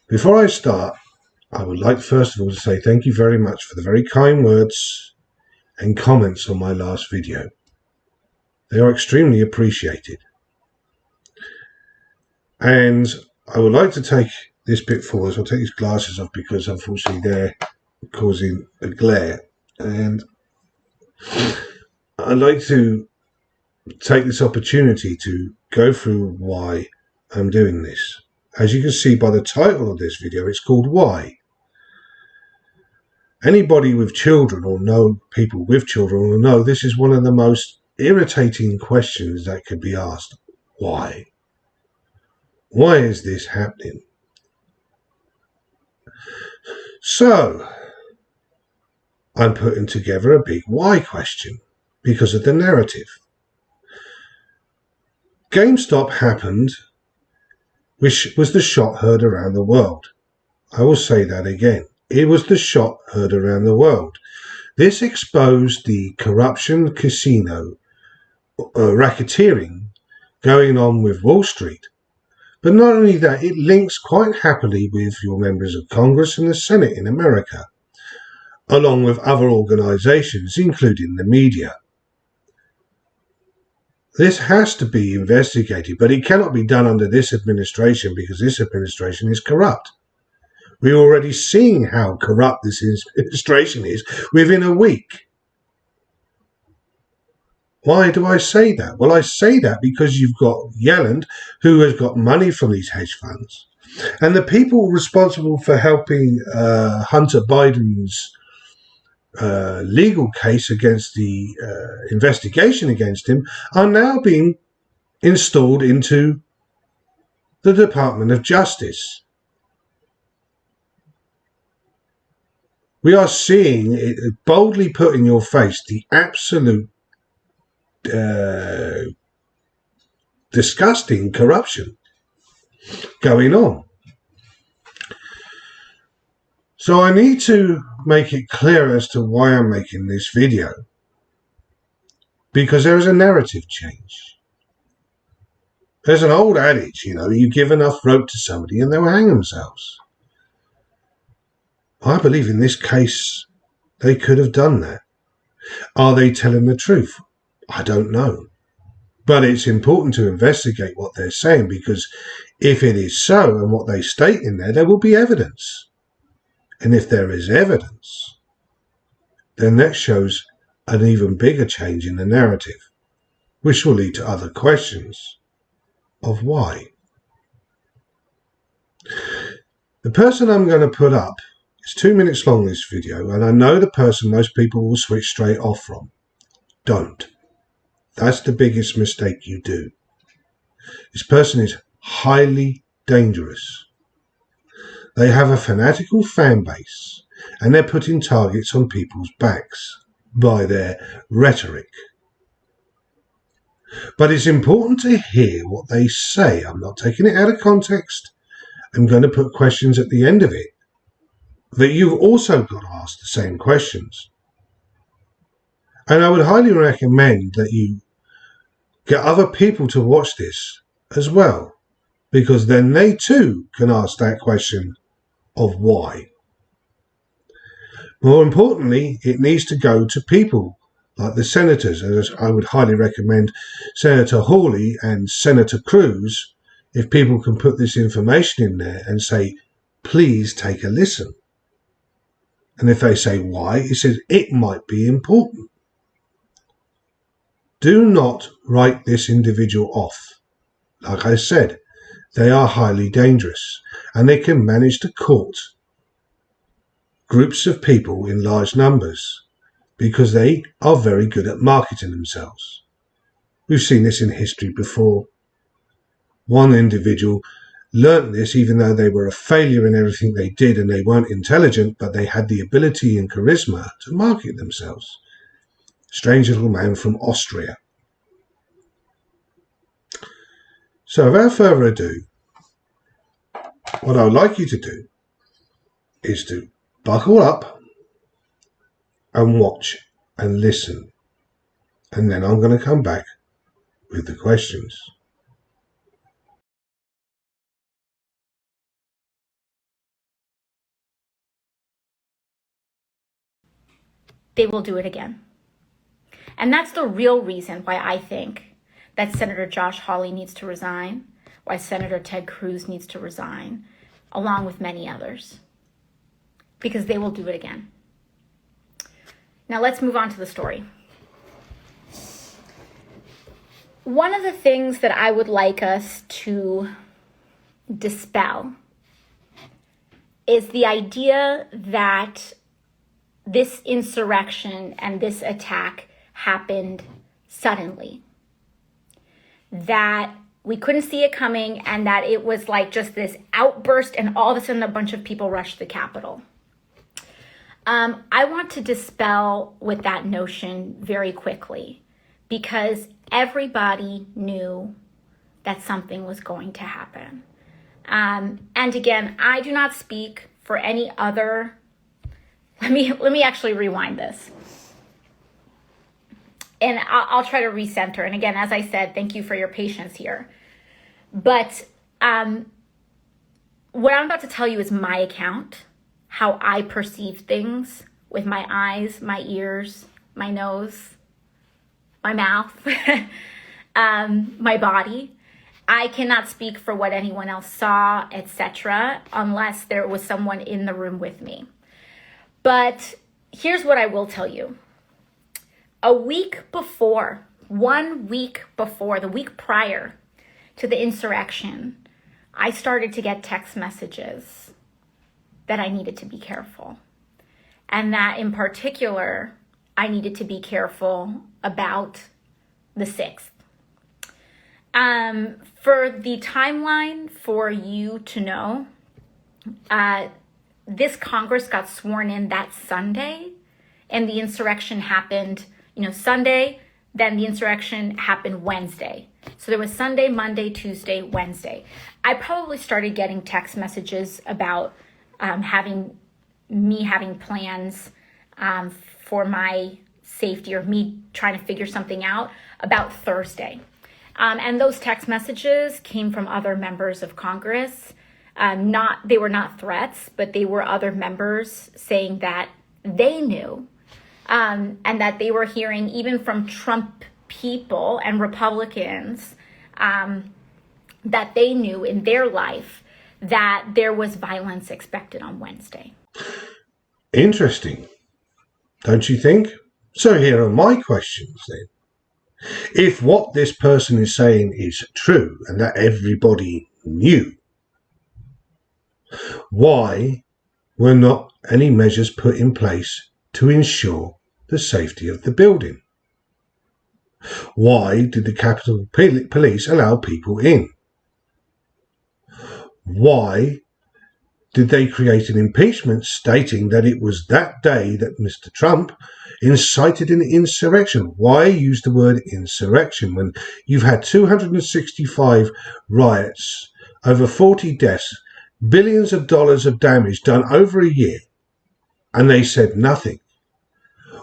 Before I start, I would like first of all to say thank you very much for the very kind words and comments on my last video. They are extremely appreciated. And I would like to take this bit forward. So I'll take these glasses off because unfortunately they're causing a glare. And I'd like to take this opportunity to go through why I'm doing this. As you can see by the title of this video, it's called Why. Anybody with children or know people with children will know this is one of the most irritating questions that could be asked. Why? Why is this happening? So, I'm putting together a big why question because of the narrative. GameStop happened, which was the shot heard around the world. I will say that again. It was the shot heard around the world. This exposed the corruption, casino, racketeering going on with Wall Street. But not only that, it links quite happily with your members of Congress and the Senate in America, along with other organizations, including the media. This has to be investigated, but it cannot be done under this administration because this administration is corrupt. We're already seeing how corrupt this administration is within a week. Why do I say that? Well, I say that because you've got Yellen, who has got money from these hedge funds, and the people responsible for helping Hunter Biden's legal case against the investigation against him are now being installed into the Department of Justice. We are seeing it boldly put in your face the absolute disgusting corruption going on. So I need to make it clear as to why I'm making this video, because there is a narrative change. There's an old adage, you give enough rope to somebody and they will hang themselves. I believe in this case they could have done that. Are they telling the truth? I don't know. But it's important to investigate what they're saying, because if it is so and what they state in there will be evidence. And if there is evidence, then that shows an even bigger change in the narrative, which will lead to other questions of why. The person I'm going to put up, it's 2 minutes long, this video, and I know the person most people will switch straight off from. Don't. That's the biggest mistake you do. This person is highly dangerous. They have a fanatical fan base, and they're putting targets on people's backs by their rhetoric. But it's important to hear what they say. I'm not taking it out of context. I'm going to put questions at the end of it that you've also got to ask the same questions. And I would highly recommend that you get other people to watch this as well, because then they too can ask that question of why. More importantly, it needs to go to people like the senators, as I would highly recommend Senator Hawley and Senator Cruz, if people can put this information in there and say, please take a listen. And if they say why, it says it might be important. Do not write this individual off. Like I said, they are highly dangerous, and they can manage to court groups of people in large numbers because they are very good at marketing themselves. We've seen this in history before. One individual learnt this even though they were a failure in everything they did and they weren't intelligent, but they had the ability and charisma to market themselves. Strange little man from Austria. So without further ado, what I would like you to do is to buckle up and watch and listen. And then I'm going to come back with the questions. they will do it again. And that's the real reason why I think that Senator Josh Hawley needs to resign, why Senator Ted Cruz needs to resign, along with many others, because they will do it again. Now let's move on to the story. One of the things that I would like us to dispel is the idea that this insurrection and this attack happened suddenly, that we couldn't see it coming, and that it was like just this outburst and all of a sudden a bunch of people rushed the Capitol. I want to dispel with that notion very quickly, because everybody knew that something was going to happen. And again, I do not speak for any other. Let me actually rewind this. And I'll try to recenter. And again, as I said, thank you for your patience here. But what I'm about to tell you is my account, how I perceive things with my eyes, my ears, my nose, my mouth, my body. I cannot speak for what anyone else saw, etc., unless there was someone in the room with me. But here's what I will tell you. A week before, 1 week before, the week prior to the insurrection, I started to get text messages that I needed to be careful. And that in particular, I needed to be careful about the 6th. For the timeline for you to know, this Congress got sworn in that Sunday, and the insurrection happened, Sunday, then the insurrection happened Wednesday. So there was Sunday, Monday, Tuesday, Wednesday. I probably started getting text messages about having plans for my safety, or me trying to figure something out about Thursday. And those text messages came from other members of Congress. They were not threats, but they were other members saying that they knew, and that they were hearing even from Trump people and Republicans, that they knew in their life that there was violence expected on Wednesday. Interesting, don't you think? So here are my questions then. If what this person is saying is true and that everybody knew, why were not any measures put in place to ensure the safety of the building? Why did the Capitol Police allow people in? Why did they create an impeachment stating that it was that day that Mr. Trump incited an insurrection? Why use the word insurrection when you've had 265 riots, over 40 deaths, billions of dollars of damage done over a year, and they said nothing?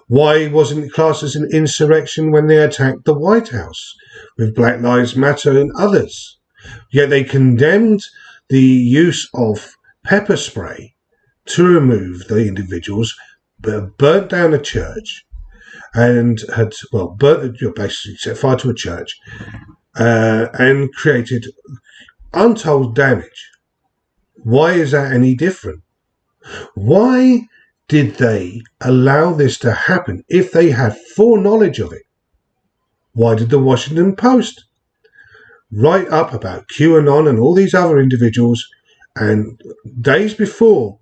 Why wasn't it classed as an insurrection when they attacked the White House with Black Lives Matter and others? Yet they condemned the use of pepper spray to remove the individuals, but burnt down a church and basically set fire to a church and created untold damage. Why is that any different? Why did they allow this to happen if they had foreknowledge of it? Why did the Washington Post write up about QAnon and all these other individuals, and days before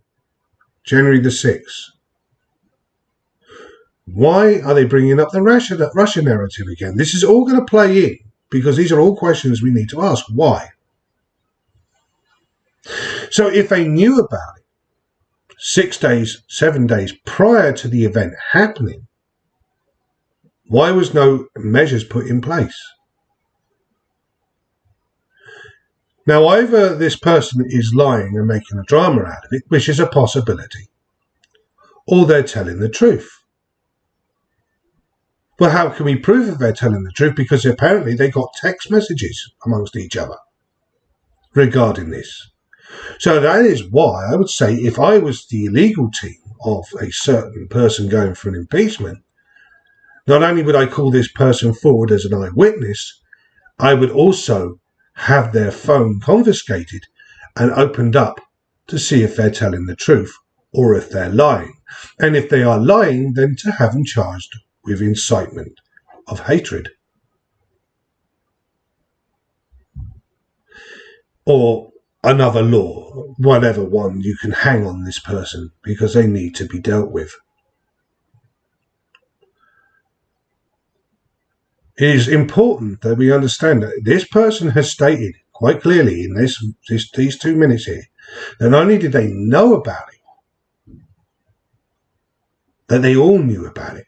January the 6th? Why are they bringing up the Russia narrative again? This is all going to play in, because these are all questions we need to ask. Why? So if they knew about it 6 days, 7 days prior to the event happening, why was no measures put in place? Now, either this person is lying and making a drama out of it, which is a possibility, or they're telling the truth. Well, how can we prove that they're telling the truth? Because apparently they got text messages amongst each other regarding this. So that is why I would say, if I was the legal team of a certain person going for an impeachment, not only would I call this person forward as an eyewitness, I would also have their phone confiscated and opened up to see if they're telling the truth or if they're lying. And if they are lying, then to have them charged with incitement of hatred. Or another law, whatever one you can hang on this person, because they need to be dealt with. It is important that we understand that this person has stated quite clearly in these 2 minutes here that not only did they know about it, that they all knew about it.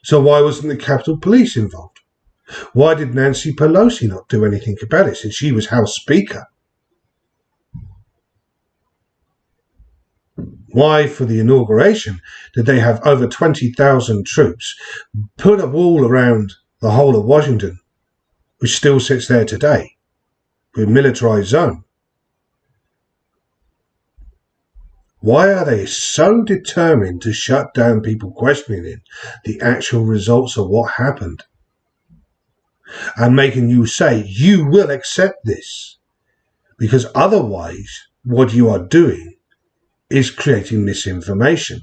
So why wasn't the Capitol Police involved? Why did Nancy Pelosi not do anything about it since she was House Speaker? Why, for the inauguration, did they have over 20,000 troops put a wall around the whole of Washington, which still sits there today, with a militarized zone? Why are they so determined to shut down people questioning the actual results of what happened? And making you say, you will accept this, because otherwise what you are doing is creating misinformation.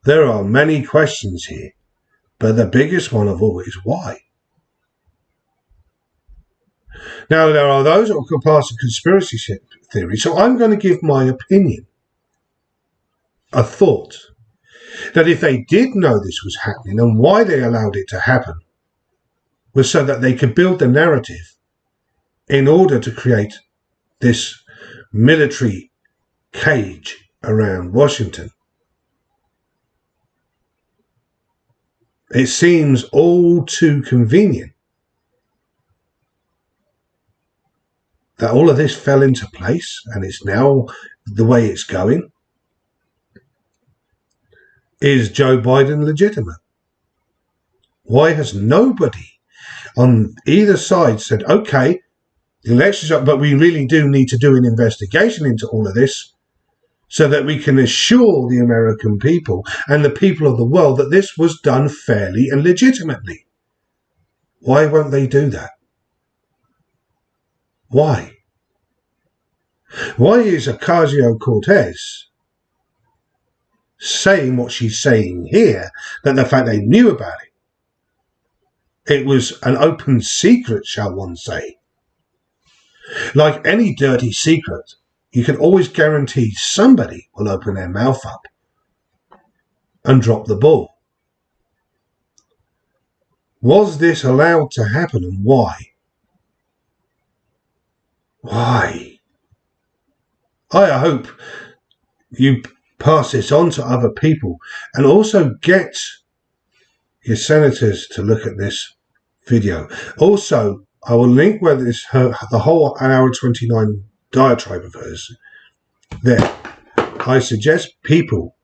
There are many questions here, but the biggest one of all is why. Now, there are those that could pass a conspiracy theory, so I'm going to give my opinion, a thought, that if they did know this was happening and why they allowed it to happen was so that they could build the narrative in order to create this military cage around Washington. It seems all too convenient that all of this fell into place and it's now the way it's going. Is Joe Biden legitimate? Why has nobody on either side said, okay, the election's up, but we really do need to do an investigation into all of this so that we can assure the American people and the people of the world that this was done fairly and legitimately? Why won't they do that? Why? Why is Ocasio-Cortez saying what she's saying here, that the fact they knew about it was an open secret, shall one say? Like any dirty secret, you can always guarantee somebody will open their mouth up and drop the ball. Was this allowed to happen, and why? Why? I hope you pass this on to other people and also get your senators to look at this video. Also, I will link where the whole hour 29 diatribe of hers there. I suggest people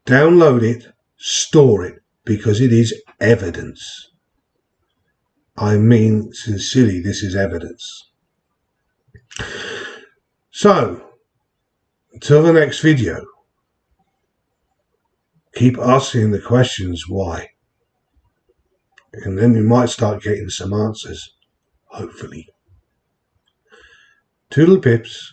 download it, store it, because it is evidence. I mean, sincerely, this is evidence. So, until the next video, keep asking the questions why. And then we might start getting some answers, hopefully. Toodle pips.